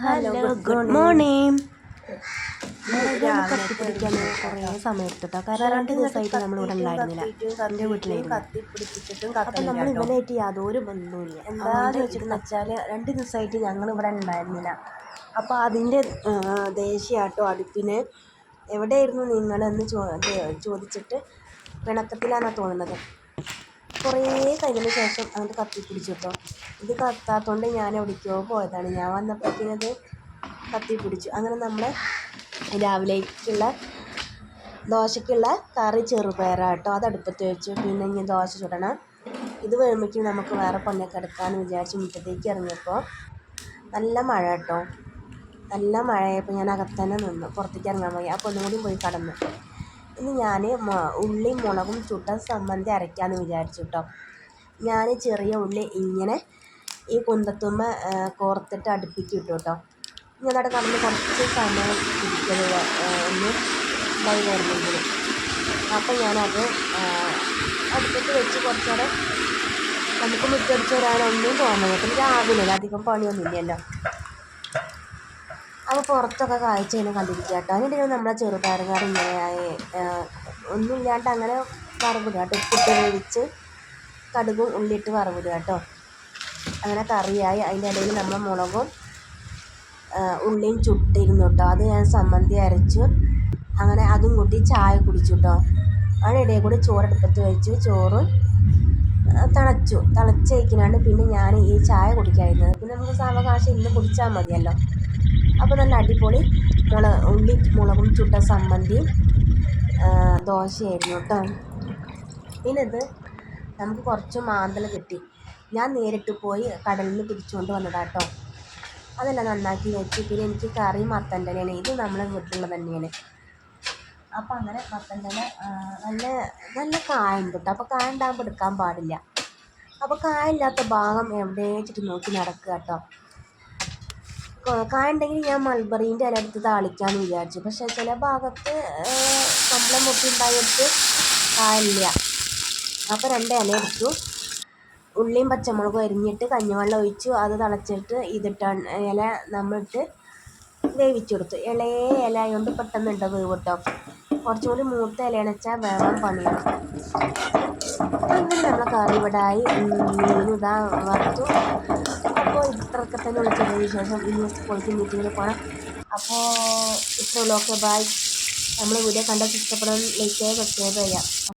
Hello good morning. കത്തിപ്പിടിക്കാൻ കുറേ സമയം എടുത്തിട്ടോ. കാരണം 2 ദിവസമായിട്ട് നമ്മളിവിടെ ഉണ്ടായിരുന്നില്ല, എൻ്റെ വീട്ടിലായിരുന്നു. അപ്പം നമ്മൾ ഇവനായിട്ട് യാതൊരു ബന്ധവുമില്ല. എന്താന്ന് വെച്ചാൽ 2 ദിവസമായിട്ട് ഞങ്ങളിവിടെ ഉണ്ടായിരുന്നില്ല. അപ്പോൾ അതിൻ്റെ ദേഷ്യാട്ടോ അടുപ്പിന്. എവിടെയായിരുന്നു നിങ്ങളെന്ന് ചോദിച്ചിട്ട് പിണക്കത്തിലാണെന്നാണ് തോന്നുന്നത്. കുറേ കഴിഞ്ഞതിന് ശേഷം അങ്ങോട്ട് കത്തിപ്പിടിച്ചു കേട്ടോ. ഇത് കത്താത്തതുകൊണ്ട് ഞാൻ എവിടേക്കോ പോയതാണ്. ഞാൻ വന്നപ്പോഴത്തേനത് കത്തിപ്പിടിച്ചു. അങ്ങനെ നമ്മൾ രാവിലേക്കുള്ള ദോശയ്ക്കുള്ള കറി ചെറുപയറാട്ടോ, അത് അടുപ്പത്ത് വെച്ചു. പിന്നെ ഇനി ദോശ ചുടണം. ഇത് വരുമ്പോഴേക്കും നമുക്ക് വേറെ പണിയൊക്കെ എടുക്കാമെന്ന് വിചാരിച്ച് മുറ്റത്തേക്ക് ഇറങ്ങിയപ്പോൾ നല്ല മഴ കേട്ടോ. നല്ല മഴയായപ്പോൾ ഞാൻ അകത്ത് തന്നെ നിന്നു, പുറത്തേക്ക് ഇറങ്ങാൻ പോയി. അപ്പോൾ ഒന്നും കൂടി പോയി കടന്നു. ഇനി ഞാൻ ഉള്ളിയും മുളകും ചുട്ട ചമ്മന്തി അരയ്ക്കാമെന്ന് വിചാരിച്ചു കേട്ടോ. ഞാൻ ചെറിയ ഉള്ളി ഇങ്ങനെ ഈ കുന്തത്തുമ്മ കോർത്തിട്ട് അടുപ്പിക്ക് ഇട്ടു കേട്ടോ. ഇനി അതവിടെ കടന്ന് കുറച്ച് സമയം പിടിക്കുന്നത് ഒന്ന് ഇതായി വരുന്നെങ്കിൽ. അപ്പം ഞാനത് അടുപ്പത്ത് വെച്ച് കുറച്ചേരെ നമുക്ക് മുറ്റടിച്ച് വരാനൊന്നും തോന്നുന്നത്. പിന്നെ രാവിലെ അധികം പണിയൊന്നുമില്ലല്ലോ. അപ്പോൾ പുറത്തൊക്കെ കാഴ്ച ഇങ്ങനെ കണ്ടിരിക്കുക കേട്ടോ. അതിൻ്റെ നമ്മളെ ചെറുപയറുകാർ ഇങ്ങനെ ഒന്നുമില്ലാണ്ട് അങ്ങനെ വറവിടുക കേട്ടോ. ഉപ്പിട്ട് വേവിച്ച് കടുകും ഉള്ളിയിട്ട് വറവിടുക കേട്ടോ. അങ്ങനെ കറിയായി. അതിൻ്റെ ഇടയിൽ നമ്മൾ മുളകും ഉള്ളിയും ചുട്ടിരുന്നു കേട്ടോ. അത് ഞാൻ ചമ്മന്തി അരച്ചു. അങ്ങനെ അതും കൂട്ടി ചായ കുടിച്ചു കേട്ടോ. അതിനിടയിൽ കൂടി ചോറെടുപ്പത്ത് വെച്ചു. ചോറും തിളച്ചേക്കിനാണ്ട് പിന്നെ ഞാൻ ഈ ചായ കുടിക്കാതിരുന്നത്. പിന്നെ നമുക്ക് സാവകാശം ഇന്ന് കുടിച്ചാൽ മതിയല്ലോ. അപ്പോൾ നല്ല അടിപൊളി ഉള്ളി മുളകും ചുട്ട ചമ്മന്തിയും ദോശയായിരുന്നു കേട്ടോ. പിന്നെ ഇത് നമുക്ക് കുറച്ച് മാന്തൽ കിട്ടി. ഞാൻ നേരിട്ട് പോയി കടലിൽ നിന്ന് പിടിച്ചുകൊണ്ട് വന്നതാട്ടോ. അതെല്ലാം നന്നാക്കി വെച്ച്. പിന്നെ എനിക്ക് കറി മത്തൻ്റെലയാണ്. ഇത് നമ്മളെ വീട്ടിലുള്ളത് തന്നെയാണ്. അപ്പോൾ അങ്ങനെ മത്തൻ്റെല നല്ല നല്ല കായുണ്ട് കേട്ടോ. അപ്പോൾ കായ ഉണ്ടാകുമ്പോൾ എടുക്കാൻ പാടില്ല. അപ്പോൾ കായില്ലാത്ത ഭാഗം എവിടെ വെച്ചിട്ട് നോക്കി നടക്കുക കേട്ടോ. കായ ഉണ്ടെങ്കിൽ ഞാൻ മൾബറീൻ്റെ ഇല എടുത്ത് താളിക്കാമെന്ന് വിചാരിച്ചു. പക്ഷേ ചില ഭാഗത്ത് കമ്പളം മുട്ടിണ്ടായിട്ട് കായില്ല. അപ്പോൾ 2 ഇല എടുത്തു. ഉള്ളിയും പച്ചമുളകും അരിഞ്ഞിട്ട് കഞ്ഞിവെള്ളം ഒഴിച്ചു. അത് തിളച്ചിട്ട് ഇല നമ്മളിട്ട് വേവിച്ചെടുത്തു. ഇളയ ഇല ആയതുകൊണ്ട് പെട്ടെന്നുണ്ട് വേവ് കേട്ടോ. കുറച്ചും കൂടി മൂത്ത ഇലയാണെന്ന് വെച്ചാൽ വേവാൻ പണിയാണ്. അങ്ങനെ നമ്മളെ കറി ഇവിടായി. മീനും ഇതാ വറുത്തു. അപ്പോൾ ഇത്രയൊക്കെ തന്നെയുള്ള ചെറിയ വിശേഷം. ഇനി സ്കൂളിലേക്ക് മീറ്റിങ്ങിൽ പോകണം. അപ്പോൾ ഇത്രയുള്ളൂ. Okay bye. നമ്മൾ വീഡിയോ കണ്ടാൽ ഇഷ്ടപ്പെടാൻ ലൈക്ക് ചെയ്യുക, സബ്സ്ക്രൈബ് ചെയ്യുക.